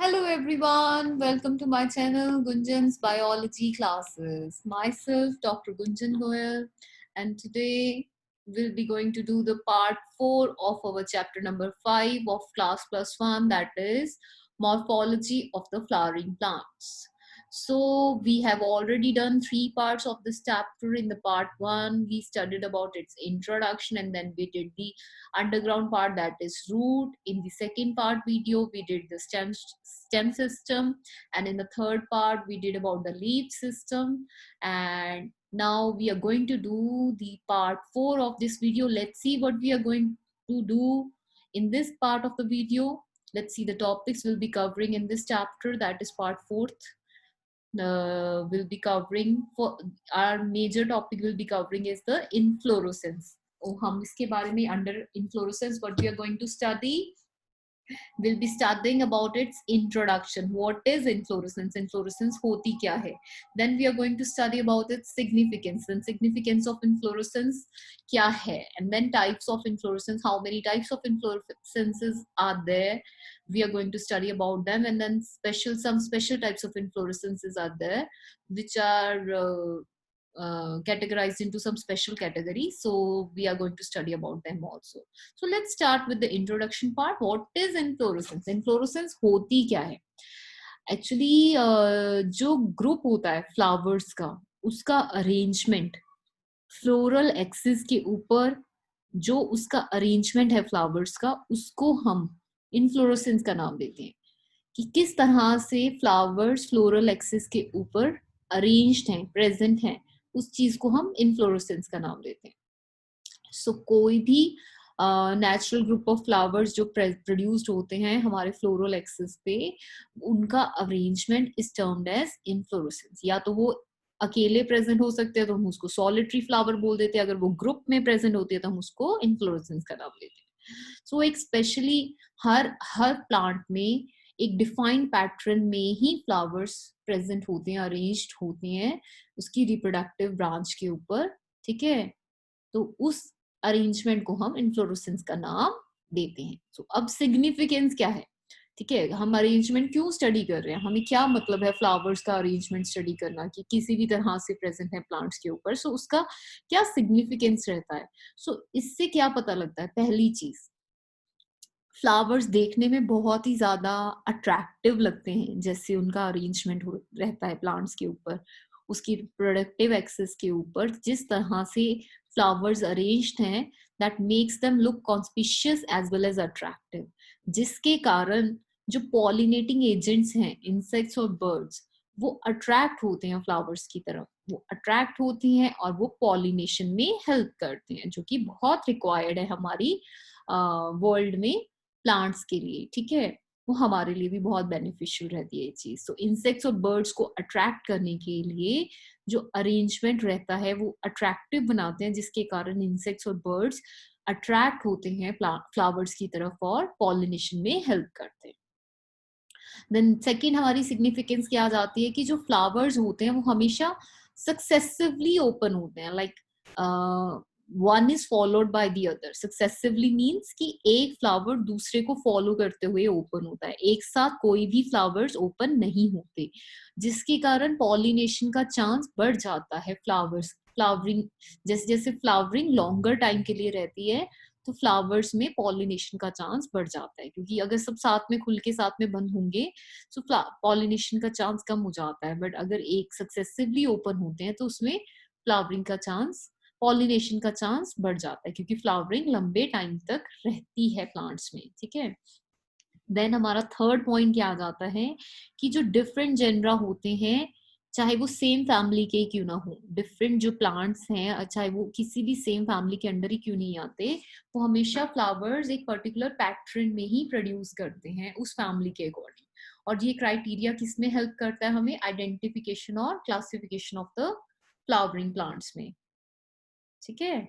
Hello everyone, welcome to my channel Gunjan's Biology Classes. Myself Dr. Gunjan Goyal, and today we'll be going to do the part 4 of our chapter number 5 of class plus 1, that is morphology of the flowering plants. So we have already done 3 parts of this chapter. In the part 1 we studied about its introduction, and then we did the underground part, that is root. In the second part video we did the stem system, and in the third part we did about the leaf system. And now we are going to do the part 4 of this video. Let's see what we are going to do in this part of the video. Let's see the topics we'll be covering in this chapter, that is part 4th. Will be covering, for our major topic will be covering is the inflorescence. हम इसके बारे में under inflorescence what we are going to study, we'll be studying about its introduction. What is inflorescence? Inflorescence होती क्या है? Then we are going to study about its significance. And significance of inflorescence क्या है? And then types of inflorescence. How many types of inflorescences are there? We are going to study about them. And then some special types of inflorescences are there, which are categorized into some special categories. So we are going to study about them also. So let's start with the introduction part. What is inflorescence? Inflorescence होती क्या है? Actually जो group होता है flowers का, उसका arrangement floral axis के ऊपर जो उसका अरेंजमेंट है फ्लावर्स का, उसको हम इन्फ्लोरेसेंस का नाम देते हैं कि किस तरह से फ्लावर्स फ्लोरल एक्सिस के ऊपर अरेंज्ड हैं, प्रेजेंट हैं, उस चीज को हम इन्फ्लोरेसेंस का नाम देते हैं. सो कोई भी नेचुरल ग्रुप ऑफ फ्लावर्स जो प्रोड्यूस्ड होते हैं हमारे फ्लोरल एक्सिस पे, उनका arrangement is termed as inflorescence. या तो वो अकेले प्रेजेंट हो सकते हैं तो हम उसको सॉलिटरी फ्लावर बोल देते हैं, अगर वो ग्रुप में प्रेजेंट होती है तो हम उसको इन्फ्लोरेसेंस का नाम लेते हैं. सो एक स्पेशली हर प्लांट में एक डिफाइंड पैटर्न में ही फ्लावर्स प्रेजेंट होते हैं, अरेंज्ड होते हैं उसकी रिप्रोडक्टिव ब्रांच के ऊपर. ठीक है, तो उस अरेंजमेंट को हम इन्फ्लोरेसेंस का नाम देते हैं. सो अब सिग्निफिकेंस क्या है? ठीक है, हम अरेंजमेंट क्यों स्टडी कर रहे हैं, हमें क्या मतलब है फ्लावर्स का अरेंजमेंट स्टडी करना कि किसी भी तरह से प्रेजेंट है प्लांट्स के ऊपर. सो उसका क्या सिग्निफिकेंस रहता है? सो इससे क्या पता लगता है? पहली चीज, फ्लावर्स देखने में बहुत ही ज्यादा अट्रैक्टिव लगते हैं जैसे उनका अरेंजमेंट रहता है प्लांट्स के ऊपर, उसकी प्रोडक्टिव एक्सेस के ऊपर जिस तरह से फ्लावर्स अरेंज्ड हैं, that makes them look conspicuous as well as attractive, जिसके कारण जो पॉलिनेटिंग एजेंट्स हैं, इंसेक्ट्स और बर्ड्स, वो अट्रैक्ट होते हैं फ्लावर्स की तरफ, वो अट्रैक्ट होती हैं और वो पॉलिनेशन में हेल्प करते हैं, जो कि बहुत रिक्वायर्ड है हमारी वर्ल्ड में प्लांट्स के लिए. ठीक है, वो हमारे लिए भी बहुत बेनिफिशियल रहती है ये चीज. तो इंसेक्ट्स और बर्ड्स को अट्रैक्ट करने के लिए जो अरेंजमेंट रहता है वो अट्रैक्टिव बनाते हैं, जिसके कारण इंसेक्ट्स और बर्ड्स अट्रैक्ट होते हैं फ्लावर्स की तरफ और पॉलिनेशन में हेल्प करते हैं. देन सेकेंड हमारी सिग्निफिकेंस क्या आ जाती है कि जो फ्लावर्स होते हैं वो हमेशा सक्सेसिवली ओपन होते हैं, like one is followed by the other. Successively means कि एक फ्लावर दूसरे को फॉलो करते हुए ओपन होता है, एक साथ कोई भी फ्लावर्स ओपन नहीं होते, जिसके कारण पॉलिनेशन का चांस बढ़ जाता है. फ्लावरिंग जैसे जैसे फ्लावरिंग लॉन्गर टाइम के लिए रहती है तो फ्लावर्स में पॉलिनेशन का चांस बढ़ जाता है, क्योंकि अगर सब साथ में खुल के साथ में बंद होंगे तो पॉलिनेशन का चांस कम हो जाता है. बट अगर एक सक्सेसिवली ओपन होते हैं तो उसमें फ्लावरिंग का चांस, पॉलिनेशन का चांस बढ़ जाता है, क्योंकि फ्लावरिंग लंबे टाइम तक रहती है प्लांट्स में. ठीक है, देन हमारा थर्ड पॉइंट क्या आ जाता है कि जो डिफरेंट जेनरा होते हैं, चाहे वो सेम फैमिली के क्यों ना हो, डिफरेंट जो प्लांट्स हैं चाहे वो किसी भी सेम फैमिली के अंडर ही क्यों नहीं आते, वो हमेशा फ्लावर्स एक पर्टिकुलर पैटर्न में ही प्रोड्यूस करते हैं उस फैमिली के अकॉर्डिंग. और ये क्राइटेरिया किसमें हेल्प करता है? हमें आइडेंटिफिकेशन और classification of the flowering plants में. ठीक है,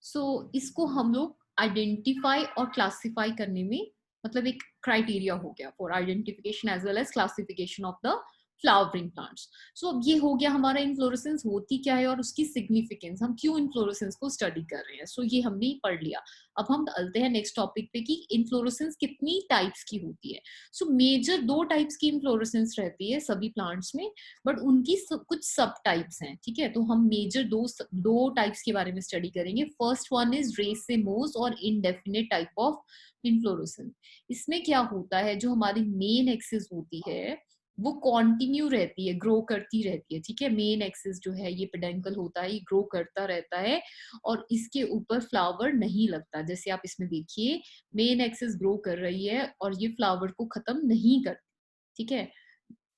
सो इसको हम लोग आइडेंटिफाई और क्लासिफाई करने में, मतलब एक क्राइटेरिया हो गया for identification as well as classification of the flowering plants. So अब ये हो गया हमारा इन्फ्लोरेसेंस होती क्या है और उसकी सिग्निफिकेंस, हम क्यों इन्फ्लोरेसेंस को स्टडी कर रहे हैं। सो ये हमने पढ़ लिया। अब हम चलते हैं नेक्स्ट टॉपिक पे कि इन्फ्लोरेसेंस कितनी टाइप्स की होती है। सो मेजर 2 टाइप्स की इन्फ्लोरेसेंस रहती है सभी प्लांट्स में, बट उनकी कुछ सब टाइप्स हैं, ठीक है। तो हम मेजर दो टाइप्स के बारे में स्टडी करेंगे। फर्स्ट वन इज रेसेमोस और इनडेफिनेट टाइप ऑफ इन्फ्लोरेसेंस। इसमें क्या होता है, जो हमारी मेन एक्सिस होती है वो कॉन्टिन्यू रहती है, ग्रो करती रहती है, ठीक है। मेन एक्सिस जो है ये पेडेंकल होता है, ये ग्रो करता रहता है और इसके ऊपर फ्लावर नहीं लगता। जैसे आप इसमें देखिए, मेन एक्सिस ग्रो कर रही है और ये फ्लावर को खत्म नहीं करती, ठीक है।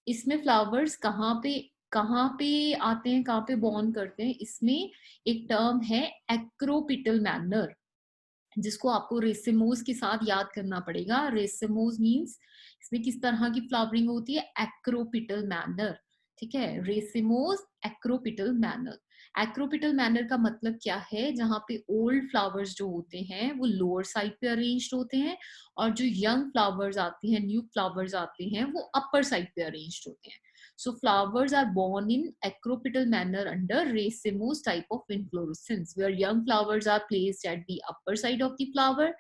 इसमें फ्लावर्स कहाँ पे आते हैं, कहाँ पे बॉर्न करते हैं, इसमें एक टर्म है एक्रोपिटल मैनर, जिसको आपको रेसेमोस के साथ याद करना पड़ेगा। रेसेमोस मींस इसमें किस तरह की फ्लावरिंग होती है, एक्रोपिटल मैनर, ठीक है। रेसेमोस एक्रोपिटल मैनर। एक्रोपिटल मैनर का मतलब क्या है, जहां पे ओल्ड फ्लावर्स जो होते हैं वो लोअर साइड पे अरेंज्ड होते हैं और जो यंग फ्लावर्स आते हैं, न्यू फ्लावर्स आते हैं, वो अपर साइड पे अरेंज्ड होते हैं। So flowers are born in acropital manner under racemose type of inflorescence, where young flowers are placed at the upper side of the flower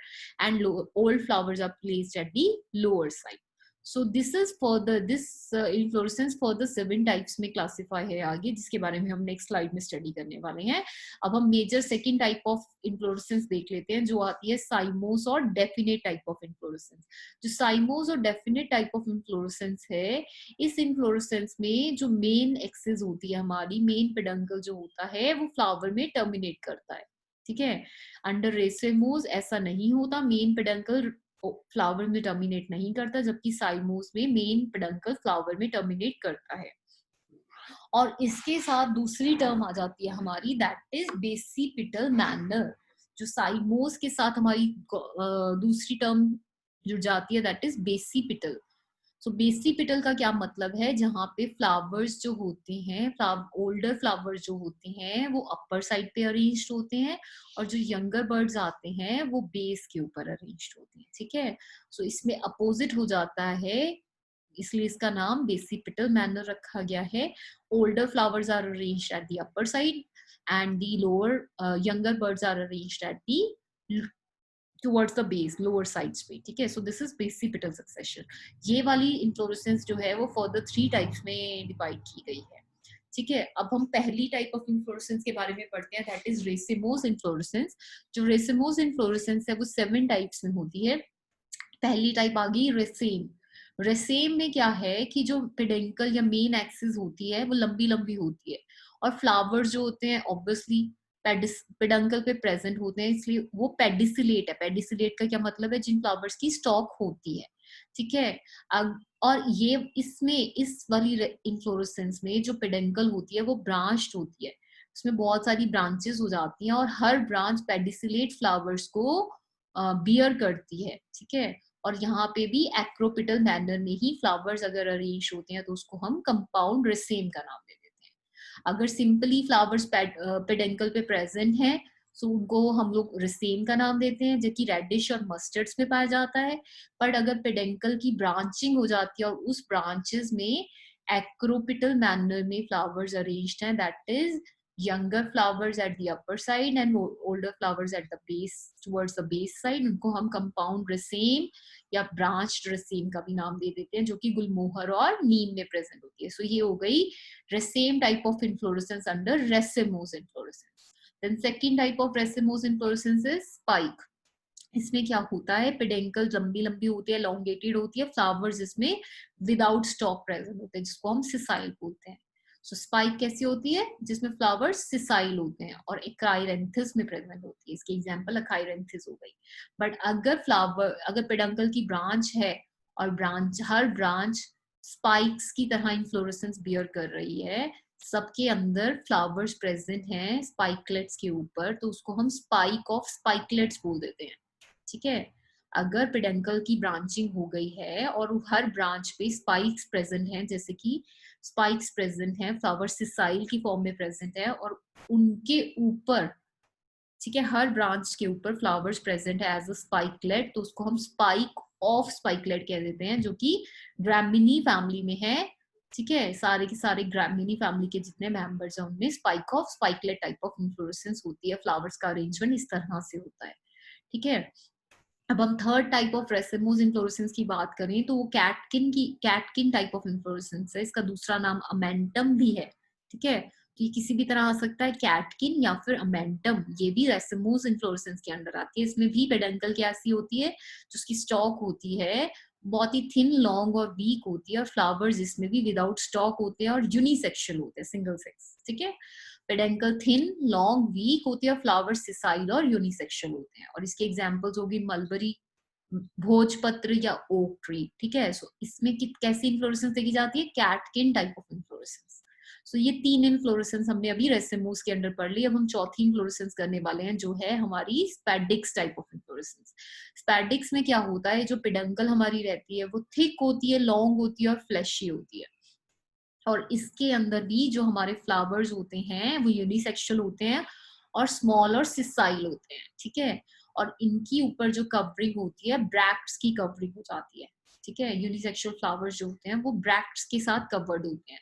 and old flowers are placed at the lower side. So this is for this inflorescence for the 7 types में classify है आगे, जिसके बारे में हम next slide में study करने वाले हैं। अब हम major second type of inflorescence देख लेते हैं, जो आती है साइमोस और डेफिनेट टाइप ऑफ इन्फ्लोरेसेंस। जो साइमोस और डेफिनेट टाइप ऑफ इन्फ्लोरेसेंस है, इस इन्फ्लोरेसेंस में जो मेन एक्सिस होती है, हमारी मेन पेडंकल जो होता है, वो फ्लावर में टर्मिनेट करता है, ठीक है। अंडर रेसेमोस ऐसा नहीं होता, मेन पेडंकल फ्लावर में टर्मिनेट नहीं करता, जबकि साइमोस में मेन पेडंकल फ्लावर में टर्मिनेट करता है। और इसके साथ दूसरी टर्म आ जाती है हमारी, दैट इज बेसिपिटल मैनर। जो साइमोस के साथ हमारी दूसरी टर्म जुड़ जाती है, that is basipetal. So basipetal का क्या मतलब है, जहां पे फ्लावर्स जो होते हैं, ओल्डर फ्लावर्स जो होते हैं वो अपर साइड पे अरेंज्ड होते हैं और जो यंगर बर्ड्स आते हैं वो बेस के ऊपर अरेंज्ड होते हैं, ठीक है। सो इसमें अपोजिट हो जाता है, इसलिए इसका नाम बेसिपिटल मैनर रखा गया है। Older flowers are arranged at the upper side and the lower younger birds are arranged at the towards the base, lower sides पे, ठीक है। so this is basipital succession। ये वाली इन्फ्लोरेसेंस जो है वो फर्दर 3 टाइप्स में डिवाइड की गई है, ठीक है। अब हम पहली टाइप ऑफ इन्फ्लोरेसेंस के बारे में पढ़ते हैं, दैट इज रेसेमोस इन्फ्लोरेसेंस। जो रेसेमोस इन्फ्लोरेसेंस है वो 7 टाइप्स में होती है। पहली टाइप आ गई रेसेम। रेसेम में क्या है कि जो पेडेंकल या मेन एक्सिस होती है वो लंबी लंबी होती है और फ्लावर्स जो होते हैं ऑब्वियसली पेडंकल पे प्रेजेंट होते हैं, इसलिए वो पेडिसिलेट है। पेडिसिलेट का क्या मतलब है, जिन फ्लावर्स की स्टॉक होती है, ठीक है। और ये इसमें इस वाली इन्फ्लोरेसेंस में जो पेडेंकल होती है वो ब्रांच्ड होती है, उसमें बहुत सारी ब्रांचेस हो जाती हैं और हर ब्रांच पेडिसिलेट फ्लावर्स को बियर करती है, ठीक है। और यहाँ पे भी एक्रोपिटल मैनर में ही फ्लावर्स अगर अरेंज होते हैं तो उसको हम कंपाउंड रेसेम का नाम दे देते हैं। अगर सिंपली फ्लावर्स पेडेंकल पे प्रेजेंट हैं तो उनको हम लोग रेसेम का नाम देते हैं, जो कि रेडिश और मस्टर्ड्स में पाया जाता है। पर अगर पेडेंकल की ब्रांचिंग हो जाती है और उस ब्रांचेस में एक्रोपिटल मैनर में फ्लावर्स अरेंज्ड हैं, that is younger flowers at the upper side and older flowers at the base, towards the base side, उनको हम compound raceme या branched raceme का भी नाम दे देते हैं, जो कि गुलमोहर और नीम में प्रेजेंट होती है। सो ये हो गई raceme type of inflorescence under racemose inflorescence। then second type of racemose inflorescence is spike। इसमें क्या होता है, पेडेंकल लंबी लंबी होती है, लॉन्गेटेड होती है, फ्लावर्स इसमें विदाउट स्टॉक प्रेजेंट होते हैं, जिसको हम सिसाइल बोलते हैं। सो स्पाइक कैसी होती है, जिसमें फ्लावर्स सिसाइल होते हैं और एकाइरेंथिस में प्रेजेंट होती है। इसकी एग्जांपल अकाइरेंथिस हो गई। बट अगर पेडंकल की ब्रांच है और हर ब्रांच स्पाइक्स की तरह इन्फ्लोरेसेंस बियर कर रही है, सबके अंदर फ्लावर्स प्रेजेंट हैं स्पाइकलेट्स के ऊपर, तो उसको हम स्पाइक ऑफ स्पाइकलेट्स बोल देते हैं, ठीक है। अगर पेडंकल की ब्रांचिंग हो गई है और हर ब्रांच पे स्पाइक्स प्रेजेंट हैं, जैसे कि स्पाइक्स प्रेजेंट हैं, फ्लावर सिसाइल की फॉर्म में प्रेजेंट है और उनके ऊपर, ठीक है, हर ब्रांच के ऊपर फ्लावर्स प्रेजेंट है एज अ स्पाइकलेट, तो उसको हम स्पाइक ऑफ स्पाइकलेट कह देते हैं, जो कि ग्रामिनी फैमिली में है ठीक है, सारे के सारे ग्रामिनी फैमिली के जितने मेंबर्स हैं उनमें स्पाइकलेट टाइप ऑफ इन्फ्लोरेसेंस होती है। फ्लावर्स का अरेंजमेंट इस तरह से होता है। ठीक है, अब हम third type of racemose inflorescence की बात करें तो वो कैटकिन टाइप ऑफ इन्फ्लोरेसेंस है। इसका दूसरा नाम अमेंटम भी है। ठीक है, तो ये किसी भी तरह आ सकता है, कैटकिन या फिर अमेंटम। ये भी रेसिमोस इन्फ्लोरेसेंस के अंडर आती है। इसमें भी पेडंकल की ऐसी होती है, जिसकी स्टॉक होती है बहुत ही थिन, लॉन्ग और वीक होती है, और फ्लावर्स इसमें भी विदाउट स्टॉक होते हैं और यूनिसेक्सुअल होते हैं, सिंगल सेक्स। ठीक है, पेडेंकल थिन, लॉन्ग, वीक होती है, फ्लावर सिसाइल और यूनिसेक्सुअल होते हैं। और इसके एग्जांपल्स होगी मलबरी, भोजपत्र या ओक ट्री। ठीक है, सो इसमें कैसी इन्फ्लोरेसेंस देखी जाती है, कैटकिन टाइप ऑफ इन्फ्लोरेसेंस। सो ये तीन इन्फ्लोरेसेंस हमने अभी रेसिमोस के अंडर पढ़ ली। अब हम चौथी इन्फ्लोरेसेंस करने वाले हैं, जो है हमारी spadix type of inflorescence. Spadix में क्या होता है, जो पेडंकल हमारी रहती है वो थिक होती है, लॉन्ग होती है और फ्लैशी होती है। और इसके अंदर भी जो हमारे फ्लावर्स होते हैं वो यूनिसेक्सुअल होते हैं और स्मॉल और सिसाइल होते हैं। ठीक है, और इनकी ऊपर जो कवरिंग होती है, ब्रैक्ट्स की कवरिंग हो जाती है। ठीक है, यूनिसेक्सुअल फ्लावर्स जो होते हैं वो ब्रैक्ट्स के साथ कवर्ड होते हैं,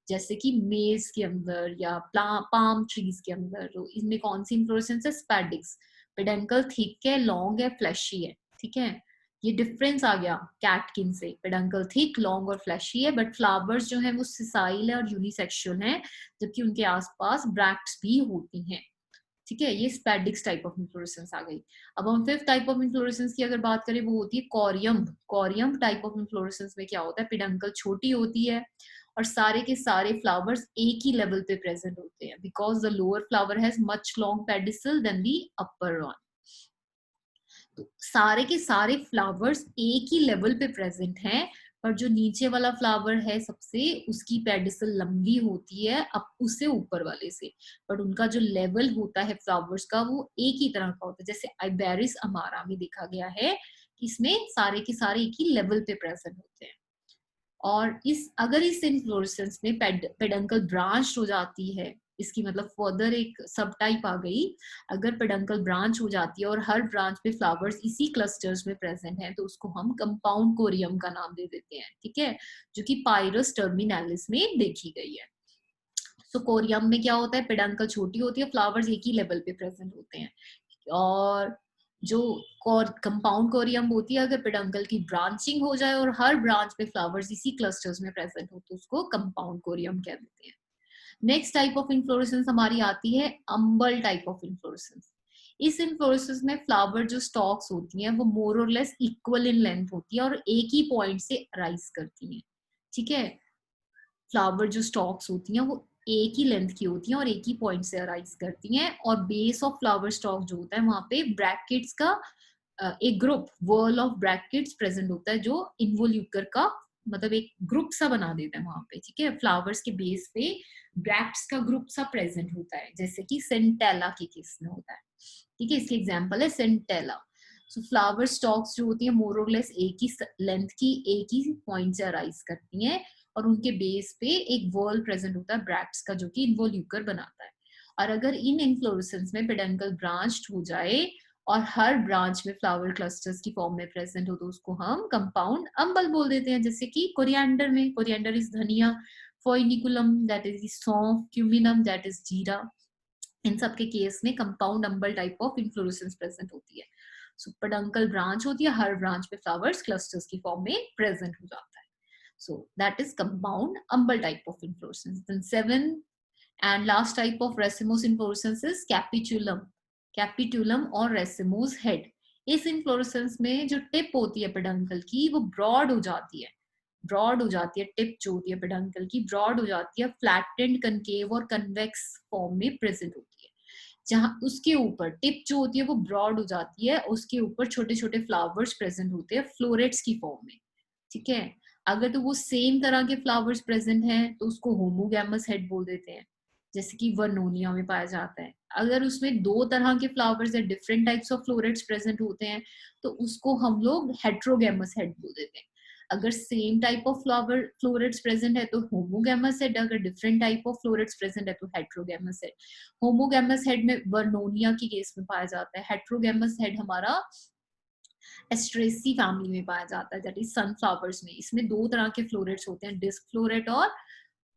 जैसे कि मेज के अंदर या पाम ट्रीज के अंदर। तो इनमें कौन सी इन्फ्लोरेसेंस है, स्पैडिक्स। पेडंकल थिक है, लॉन्ग है, फ्लैशी है। ठीक है, ये डिफरेंस आ गया कैटकिन से। पेडंकल थिक, लॉन्ग और फ्लैशी है, बट फ्लावर्स जो है वो सिसाइल है और यूनिसेक्सुअल हैं, जबकि उनके आसपास ब्रैक्ट्स भी होती हैं। ठीक है, ये स्पैडिक्स टाइप ऑफ इन्फ्लोरेसेंस आ गई। अब हम फिफ्थ टाइप ऑफ इन्फ्लोरेसेंस की अगर बात करें, वो होती है कोरियम। कोरियम टाइप ऑफ इन्फ्लोरेसेंस में क्या होता है, पेडंकल छोटी होती है और सारे के सारे फ्लावर्स एक ही लेवल पे प्रेजेंट होते हैं, because the lower flower has much long pedicel than the upper one. तो सारे के सारे फ्लावर्स एक ही लेवल पे प्रेजेंट हैं, पर जो नीचे वाला फ्लावर है सबसे, उसकी पेडिसल लंबी होती है अब उससे ऊपर वाले से, बट उनका जो लेवल होता है फ्लावर्स का वो एक ही तरह का होता है। जैसे आइबेरिस अमारा में देखा गया है कि इसमें सारे के सारे एक ही लेवल पे प्रेजेंट होते हैं। और अगर इस इन्फ्लोरेसेंस में पेडंकल ब्रांच हो जाती है, इसकी मतलब फर्दर एक सब टाइप आ गई। अगर पेडंकल ब्रांच हो जाती है और हर ब्रांच पे फ्लावर्स इसी क्लस्टर्स में प्रेजेंट हैं, तो उसको हम कंपाउंड कोरियम का नाम दे देते हैं। ठीक है, जो कि पायरस टर्मिनालिस में देखी गई है। सो कोरियम में क्या होता है, पेडंकल छोटी होती है, फ्लावर्स एक ही लेवल पे प्रेजेंट होते हैं। और जो कंपाउंड कोरियम होती है, अगर पेडंकल की ब्रांचिंग हो जाए और हर ब्रांच पे फ्लावर्स इसी क्लस्टर्स में प्रेजेंट हो, तो उसको कंपाउंड कोरियम कह देते हैं। नेक्स्ट टाइप ऑफ इन्फ्लोरेसेंस हमारी आती है अम्बल टाइप ऑफ इन्फ्लोरेसेंस। इस इन्फ्लोरेसेंस में फ्लावर जो स्टॉक्स होती हैं वो मोर और लेस इक्वल इन लेंथ होती है और एक ही पॉइंट से राइज करती हैं। ठीक है, फ्लावर जो स्टॉक्स होती हैं वो एक ही लेंथ की होती हैं और एक ही पॉइंट से अराइज करती हैं। और बेस ऑफ फ्लावर स्टॉक जो होता है वहां पे ब्रैकेट्स का एक ग्रुप, वर्ल ऑफ ब्रैकेट्स प्रेजेंट होता है, जो इन्वोल्यूकर का मतलब एक ग्रुप सा बना देता है वहां पे। ठीक है, फ्लावर्स के बेस पे ब्रैक्ट्स का ग्रुप सा प्रेजेंट होता है, जैसे कि सेंटेला के केस में होता है। ठीक है, इसके एग्जाम्पल है सेंटेला। सो फ्लावर स्टॉक्स जो होती है मोर और लेस एक ही लेंथ की, एक ही पॉइंट से अराइज करती हैं, और उनके बेस पे एक वर्ल प्रेजेंट होता है ब्रैक्ट्स का, जो कि इन्वोल्यूकर बनाता है। और अगर इन इन्फ्लोरेसेंस में पेडंकल ब्रांच हो जाए और हर ब्रांच में फ्लावर क्लस्टर्स की फॉर्म में प्रेजेंट हो, तो उसको हम कंपाउंड अम्बल बोल देते हैं। जैसे कि कोरिएंडर में, कोरिएंडर इज धनिया, फोइनिकुलम दैट इज सौंफ, क्यूमिनम दैट इज जीरा। इन सब के केस में कंपाउंड अम्बल टाइप ऑफ इन्फ्लोरेसेंस प्रेजेंट होती है। सो पेडंकल ब्रांच होती है, हर ब्रांच में फ्लावर्स क्लस्टर्स की फॉर्म में प्रेजेंट हो जाता है। So that is compound umbel type of inflorescence. Then seventh and last type of racemose inflorescence is capitulum. Capitulum और racemose head. इस inflorescence में जो टिप होती है पेडंकल की वो ब्रॉड हो जाती है। ब्रॉड हो जाती है, टिप जो होती है पेडंकल की ब्रॉड हो जाती है, फ्लैटेंड, कनकेव और कन्वेक्स फॉर्म में प्रेजेंट होती है। जहां उसके ऊपर टिप जो होती है वो ब्रॉड हो जाती है, उसके ऊपर छोटे छोटे फ्लावर्स प्रेजेंट होते हैं फ्लोरेट्स की फॉर्म में। ठीक है, अगर तो वो सेम तरह के फ्लावर्स प्रेजेंट हैं तो उसको होमोगैमस हेड बोल देते हैं, जैसे कि वर्नोनिया में पाया जाता है। अगर उसमें दो तरह के फ्लावर्स है, different types of florets present होते हैं, तो उसको हम लोग हेट्रोगैमस हेड बोल देते हैं। अगर same type of flower florets present है तो होमोगैमस हेड, अगर different type of florets present है तो हेट्रोगैमस हेड। होमोगैमस हेड में वर्नोनिया के केस में पाया जाता है, हेट्रोगैमस हेड हमारा एस्ट्रेसी फैमिली में पाया जाता है, दैट इज सनफ्लावर्स में। इसमें दो तरह के फ्लोरेट्स होते हैं, डिस्क फ्लोरेट और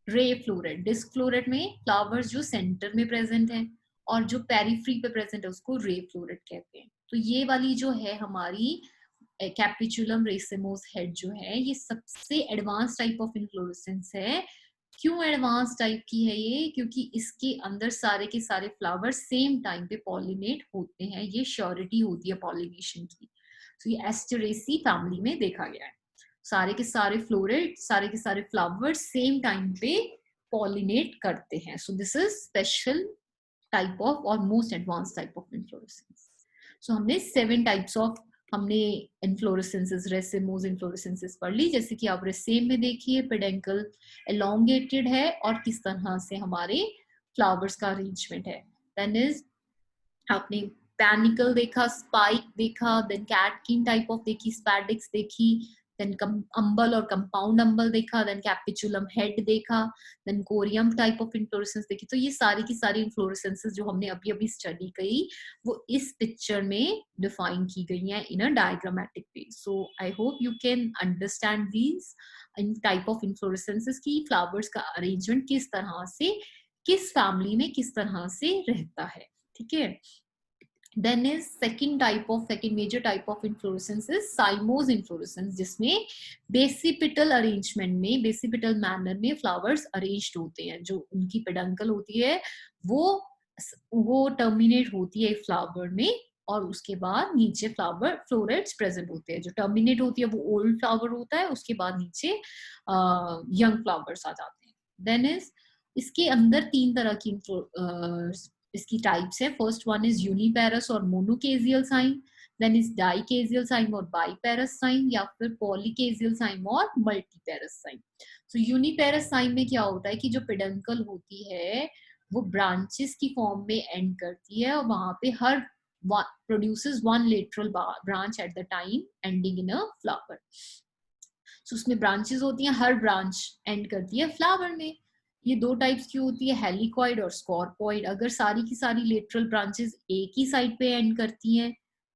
रे फ्लोरेट। डिस्क फ्लोरेट में फ्लावर्स जो सेंटर में प्रेजेंट है और जो पेरिफ्री पे प्रेजेंट है उसको रे फ्लोरेट कहते हैं। तो ये वाली जो है हमारी कैपिचुलम रेसिमोस हेड जो है, ये सबसे एडवांस टाइप ऑफ इन्फ्लोरेसेंस है। क्यों एडवांस टाइप की है ये? क्योंकि इसके अंदर सारे के सारे फ्लावर सेम टाइम पे पॉलिनेट होते हैं, ये श्योरिटी होती है पॉलिनेशन की। तो ये एस्टेरेसी फैमिली में देखा गया है, सारे के सारे फ्लोरेट, सारे के सारे फ्लावर सेम टाइम पे पॉलिनेट करते हैं। So this is special type of और most advance type of inflorescence. So हमने 7 टाइप्स ऑफ हमने इन्फ्लोरेसेंसेस, रेसिमोस इन्फ्लोरेसेंसेस पढ़ ली। जैसे कि आप रेसेम में देखिए, पेडेंकल एलोंगेटेड है और किस तरह से हमारे फ्लावर्स का अरेंजमेंट है। देन इज आपने पैनिकल देखा, स्पाइक देखा, देन कैटकिन टाइप ऑफ देखी, स्पैडिक्स देखी, देन अम्बल और कंपाउंड अम्बल देखा, देन कैपिचुलम हेड देखा, देन कोरियम टाइप ऑफ इन्फ्लोरेसेंस देखी। तो ये सारी की सारी इन्फ्लोरेसेंसेस जो हमने अभी अभी स्टडी करी वो इस पिक्चर में डिफाइन की गई हैं in a diagrammatic way. So I hope you can understand these in type of inflorescences की फ्लावर्स का अरेंजमेंट किस तरह से, किस फैमिली में किस तरह से रहता है। ठीक है। Then is second major type of inflorescence is cymose inflorescence, जिसमें बेसिपिटल अरेंजमेंट में, बेसिपिटल मैनर में फ्लावर्स अरेंज्ड होते हैं। जो उनकी पेडंकल होती है वो टर्मिनेट होती है फ्लावर में और उसके बाद नीचे फ्लावर फ्लोरेट्स प्रेजेंट होते हैं। जो टर्मिनेट होती है वो ओल्ड फ्लावर होता है, उसके बाद नीचे यंग फ्लावर्स आ जाते हैं। देन इज इसके अंदर 3 तरह की इसकी टाइप्स है। फर्स्ट वन इज यूनिपेरस और monochasial cyme, then is dichasial cyme और बाइपेरस साइन, या फिर पॉलीकेजियल साइन और मल्टीपेरस साइन। तो यूनिपेरस साइन में क्या होता है कि जो पेडंकल होती है वो ब्रांचेस की फॉर्म में एंड करती है और वहां पे हर produces one lateral branch at the time ending in a flower. So उसमें ब्रांचेस होती हैं, हर ब्रांच एंड करती है फ्लावर में। ये 2 टाइप्स की होती है, हेलिकॉइड और स्कॉर्पॉइड। अगर सारी की सारी लेटरल ब्रांचेस एक ही साइड पे एंड करती हैं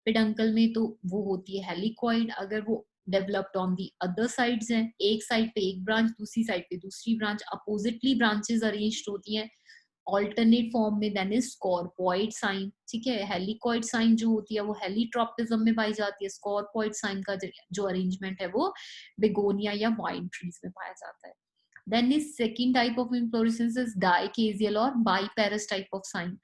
पेडंकल में तो वो होती है हेलिकॉइड। अगर वो developed on the other sides हैं, एक साइड पे एक ब्रांच, दूसरी साइड पे दूसरी ब्रांच, अपोजिटली ब्रांचेस अरेंज्ड होती हैं ऑल्टरनेट फॉर्म में, देन इज स्कॉर्पॉइड साइन। ठीक है। हेलिकॉइड साइन जो होती है वो हेलिट्रोपिज्म में पाई जाती है। स्कॉर्पॉइड साइन का जो अरेंजमेंट है वो बेगोनिया या वाइन ट्रीज में पाया जाता है। Then is second type of inflorescence is dichasial और बाइपेरस टाइप ऑफ साइन।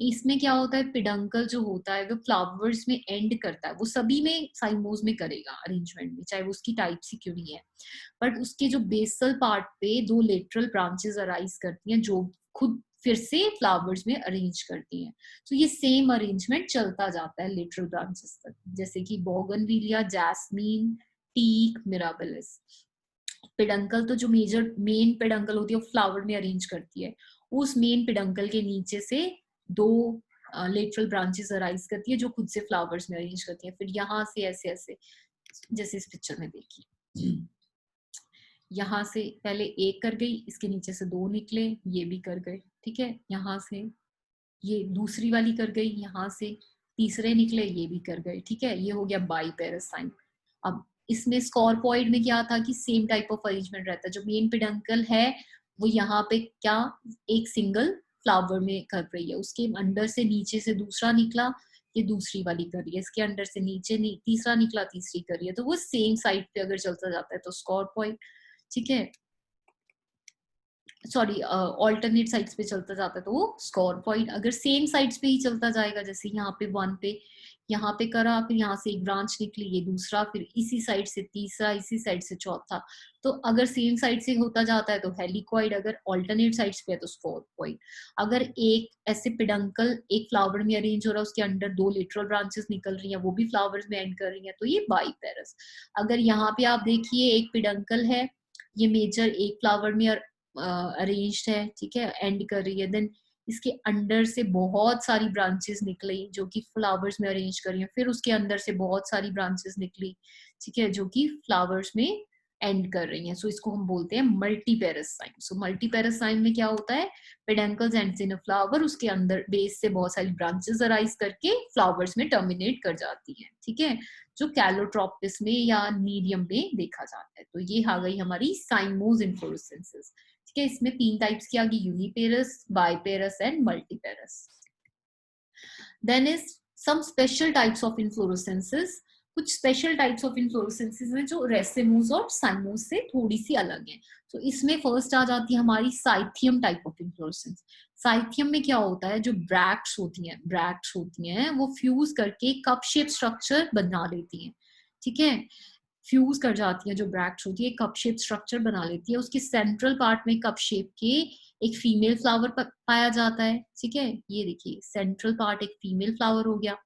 इसमें क्या होता है, पिडंकल जो होता है वो फ्लावर्स में एंड करता है, वो सभी में साइमोज में करेगा अरेंजमेंट में, चाहे वो उसकी टाइप सी क्यों नहीं है, बट उसके जो बेसल पार्ट पे 2 लेटरल ब्रांचेस अराइज करती हैं जो खुद फिर से फ्लावर्स में अरेंज करती हैं। तो ये सेम अरेंजमेंट चलता जाता है लेटरल ब्रांचेस तक, जैसे कि bougainvillea, jasmine, teak, mirabilis. Peduncle तो जो मेन पेडंकल होती है वो फ्लावर में अरेंज करती है, उस मेन पेडंकल के नीचे से 2 लेटरल ब्रांचेस अराइज करती है जो खुद से फ्लावर्स में अरेंज करती है। फिर यहाँ से ऐसे ऐसे, जैसे इस पिक्चर में देखिए, यहाँ से पहले एक कर गई, इसके नीचे से 2 निकले, ये भी कर गए। ठीक है। यहाँ से ये दूसरी वाली कर गई, यहाँ से तीसरे निकले, ये भी कर गए। ठीक है। ये हो गया बाइपेरस साइन। अब इसमें स्कॉर्पॉइड में क्या था कि सेम टाइप ऑफ अरेंजमेंट रहता है, जो मेन पेडंकल है वो यहाँ पे क्या एक सिंगल फ्लावर में कर रही है, उसके अंडर से नीचे से दूसरा निकला, ये दूसरी वाली कर रही है, इसके अंडर से नीचे तीसरा निकला, तीसरी कर रही है, तो वो सेम साइड पे अगर चलता जाता है तो स्कॉर्पॉइड। ठीक है। सॉरी, ऑल्टरनेट साइड्स पे चलता जाता है तो वो स्कॉर्पॉइड। अगर सेम साइड्स पे ही चलता जाएगा, जैसे यहाँ पे 1 पे यहाँ पे करा, फिर यहाँ से एक ब्रांच निकली, ये दूसरा, फिर इसी साइड से तीसरा, इसी साइड से चौथा, तो अगर सेम साइड से होता जाता है तो हेलिकॉइड, अगर ऑल्टरनेट साइड्स पे है तो स्कॉर्पॉइड। अगर एक ऐसे पेडंकल एक फ्लावर में अरेंज हो रहा है, उसके अंडर 2 लेटरल ब्रांचेस निकल रही हैं, वो भी फ्लावर्स में एंड कर रही हैं, तो ये बाइपेरस। अगर यहाँ पे आप देखिए एक पेडंकल है, ये मेजर एक फ्लावर में अरेंज्ड है, ठीक है, एंड कर रही है, देन इसके अंडर से बहुत सारी ब्रांचेस निकली जो कि फ्लावर्स में अरेंज कर रही है, फिर उसके अंदर से बहुत सारी ब्रांचेस निकली, ठीक है, जो कि फ्लावर्स में एंड कर रही हैं, सो इसको हम बोलते हैं मल्टीपेरस साइम। सो मल्टीपेरस साइम में क्या होता है, peduncles ends in a flower, उसके अंदर बेस से बहुत सारी ब्रांचेस अराइज करके फ्लावर्स में टर्मिनेट कर जाती हैं, ठीक है, जो कैलोट्रोपिस में या नीरियम में देखा जाता है। तो ये आ गई हमारी साइमोस इन्फ्लोरेसेंसेस, ठीक है। इसमें 3 टाइप्स की आ गई, uniparous, biparous and multiparous. Then is some special types of inflorescences. कुछ स्पेशल टाइप्स ऑफ इन्फ्लोरेसेंसेस हैं जो रेसेमोस और साइमोस से थोड़ी सी अलग है। तो इसमें फर्स्ट आ जाती है हमारी cyathium type of inflorescence. Cyathium में क्या होता है, जो ब्रैक्ट्स होती हैं वो फ्यूज करके कप शेप स्ट्रक्चर बना लेती हैं, ठीक है, फ्यूज कर जाती है, जो ब्रैक्ट्स होती है कप शेप स्ट्रक्चर बना लेती है। उसके सेंट्रल पार्ट में कप शेप के एक फीमेल फ्लावर पाया जाता है, ठीक है, ये देखिए सेंट्रल पार्ट एक फीमेल फ्लावर हो गया,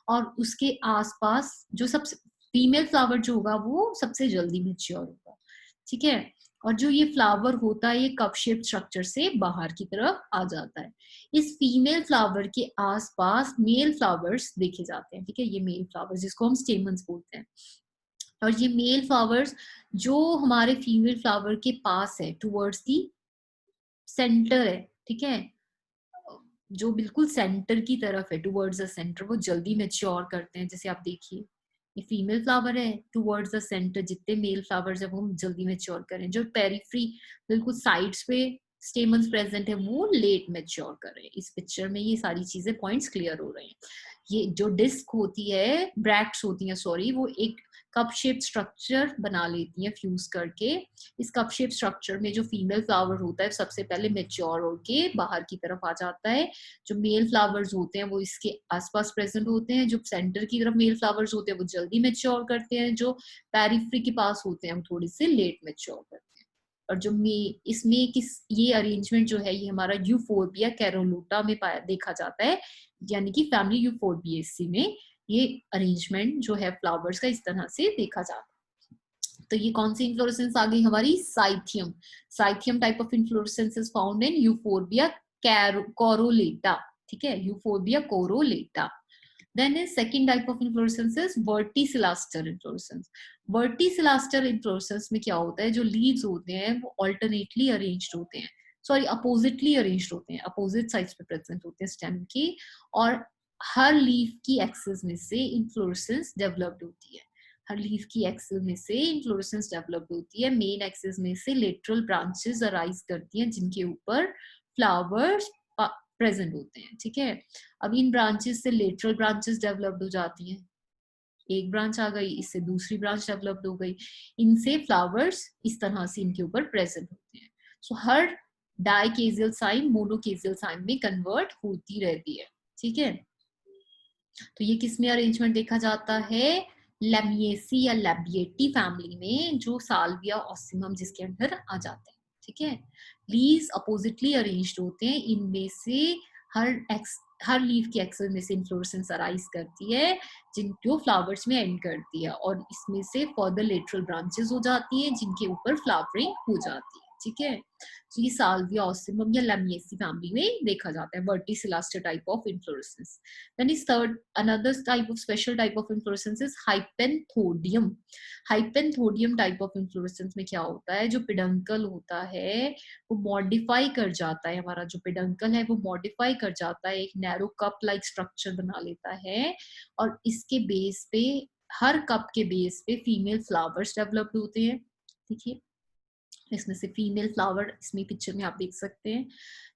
और उसके आसपास जो सबसे फीमेल फ्लावर जो होगा वो सबसे जल्दी मैच्योर होगा, ठीक है, और जो ये फ्लावर होता है ये कप शेप स्ट्रक्चर से बाहर की तरफ आ जाता है। इस फीमेल फ्लावर के आसपास मेल फ्लावर्स देखे जाते हैं, ठीक है, ये मेल फ्लावर्स जिसको हम स्टेमन्स बोलते हैं। और ये मेल फ्लावर्स जो हमारे फीमेल फ्लावर के पास है, टुवर्ड्स दी सेंटर है, ठीक है, जो बिल्कुल सेंटर की तरफ है, टुवर्ड्स द सेंटर, वो जल्दी मैच्योर करते हैं। जैसे आप देखिए ये फीमेल फ्लावर है, टुवर्ड्स द सेंटर जितने मेल फ्लावर्स है वो जल्दी मैच्योर करें। जो पेरिफ्री बिल्कुल साइड्स पे स्टेमन्स प्रेजेंट है वो लेट मैच्योर कर रहे हैं। इस पिक्चर में ये सारी चीजें पॉइंट्स क्लियर हो रहे हैं। ये जो डिस्क होती है, ब्रैक्ट्स होती हैं सॉरी, वो एक कप शेप स्ट्रक्चर बना लेती हैं फ्यूज करके। इस कप शेप स्ट्रक्चर में जो फीमेल फ्लावर होता है सबसे पहले मैच्योर होके बाहर की तरफ आ जाता है। जो मेल फ्लावर्स होते हैं वो इसके आसपास प्रेजेंट होते हैं। जो सेंटर की तरफ मेल फ्लावर्स होते हैं वो जल्दी मैच्योर करते हैं। जो पेरिफ्री के पास होते हैं वो थोड़ी से लेट मैच्योर करते हैं। और जो इसमें ये अरेंजमेंट जो है ये हमारा यूफोर्बिया कैरोलूटा में देखा जाता है, यानी कि फैमिली यूफोर्बिएसी में ये अरेंजमेंट जो है फ्लावर्स का इस तरह से देखा जाता है। तो ये कौन सी इन्फ्लोरेसेंस आ गई हमारी, cyathium. Cyathium type of inflorescence is found in Euphorbia corollata, ठीक है, Euphorbia corollata. Then is second type of inflorescences verticillaster inflorescence. Verticillaster inflorescence में क्या होता है, जो leaves होते हैं वो alternately arranged होते हैं, सॉरी अपोजिटली अरेंज्ड होते हैं, अपोजिट साइड्स पे प्रेजेंट होते हैं स्टेम की, और हर लीफ की एक्सिस में से इन्फ्लोरेसेंस डेवलप्ड होती है। हर लीफ की एक्सिस में से इन्फ्लोरेसेंस डेवलप्ड होती है। मेन एक्सिस में से लेटरल ब्रांचेस अराइज करती हैं जिनके ऊपर फ्लावर्स प्रेजेंट होते हैं, ठीक है। अब इन ब्रांचेस से लेटरल ब्रांचेस डेवलप्ड हो जाती हैं, एक ब्रांच आ गई, इससे दूसरी ब्रांच डेवलप्ड हो गई, इनसे फ्लावर्स इस तरह से इनके ऊपर प्रेजेंट होते हैं। सो हर डाइकेजियल साइन मोनोकेजियल साइन में कन्वर्ट होती रहती है, ठीक है। तो ये किस में अरेंजमेंट देखा जाता है, लेमिएसी या लेबिएटी फैमिली में, जो साल्विया ऑसिमम जिसके अंदर आ जाते हैं, ठीक है। लीव्स अपोजिटली अरेंज्ड होते हैं, इनमें से हर लीफ की एक्सल में से इन्फ्लोरेसेंस अराइज करती है जिनको फ्लावर्स में एंड करती है, और इसमें से फर्दर लेटरल ब्रांचेस हो जाती है जिनके ऊपर फ्लावरिंग हो जाती है, ठीक है। तो ये साल्विया ऑसिमम या लेमिएसी फैमिली में देखा जाता है, verticillaster type of inflorescence. Then is another type of special type of inflorescence is hypenthodium. Hypenthodium type of inflorescence में क्या होता है, जो पेडंकल होता है वो मॉडिफाई कर जाता है, हमारा जो पेडंकल है वो मॉडिफाई कर जाता है, एक नैरो कप लाइक स्ट्रक्चर बना लेता है, और इसके बेस पे, हर कप के बेस पे फीमेल फ्लावर्स डेवलप्ड होते हैं, देखिए इसमें से फीमेल फ्लावर इसमें पिक्चर में आप देख सकते हैं,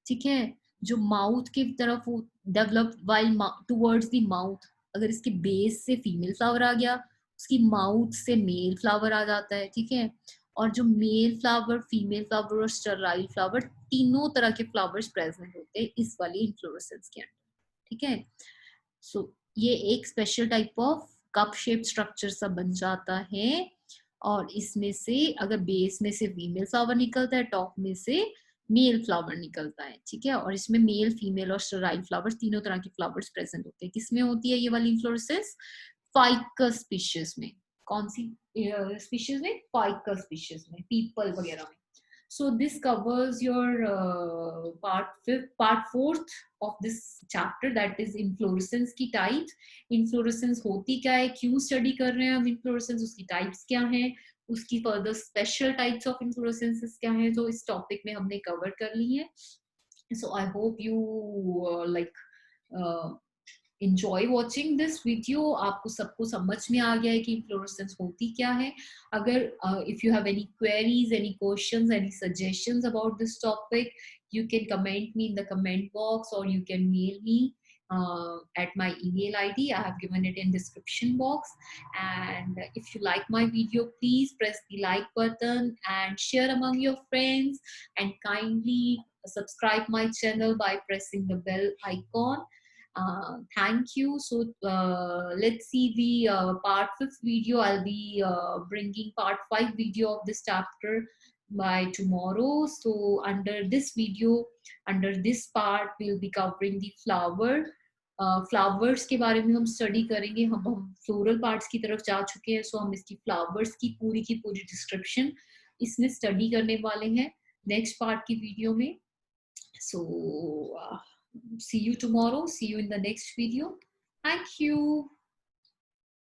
ठीक है। जो माउथ की तरफ वो develop while towards the mouth, अगर इसके बेस से फीमेल फ्लावर आ गया, उसकी माउथ से मेल फ्लावर आ जाता है, ठीक है। और जो मेल फ्लावर, फीमेल फ्लावर और स्टेराइल फ्लावर, तीनों तरह के फ्लावर्स प्रेजेंट होते हैं इस वाली इन्फ्लोरेसेंस के अंदर, ठीक है। सो ये एक special type of cup shape structure सा बन जाता है, और इसमें से अगर बेस में से फीमेल फ्लावर निकलता है, टॉप में से मेल फ्लावर निकलता है, ठीक है। और इसमें मेल, फीमेल और स्टेराइल फ्लावर्स, तीनों तरह के फ्लावर्स प्रेजेंट होते हैं। किसमें होती है ये वाली इन्फ्लोरेसेंस, फाइकस स्पीशीज में। कौन सी स्पीशीज में, फाइकस स्पीशीज में, पीपल वगैरह में। So this covers your part fourth of this chapter, that is inflorescence की types. Inflorescence होती क्या है, क्यों स्टडी कर रहे हैं हम inflorescence, उसकी टाइप्स क्या हैं, उसकी फर्दर स्पेशल टाइप्स ऑफ इन्फ्लोरेसेंसेस क्या है, जो इस टॉपिक में हमने कवर कर ली है. So I hope you like enjoy watching this video. आपको सबको समझ में आ गया है कि इन्फ्लोरेसेंस होती क्या है. अगर if you have any queries, any questions, any suggestions about this topic, you can comment me in the comment box, or you can mail me at my email ID. I have given it in description box. And if you like my video, please press the like button and share among your friends, and kindly subscribe my channel by pressing the bell icon. Thank you. So let's see the part 5 video. I'll be bringing part 5 video of this chapter by tomorrow. So under this video, under this part, we'll be covering the flower. Flowers के बारे में हम study करेंगे. हम floral parts की तरफ जा चुके हैं, सो हम इसकी फ्लावर्स की पूरी डिस्क्रिप्शन इसमें स्टडी करने वाले हैं नेक्स्ट पार्ट की वीडियो में. So see you tomorrow. See you in the next video. Thank you.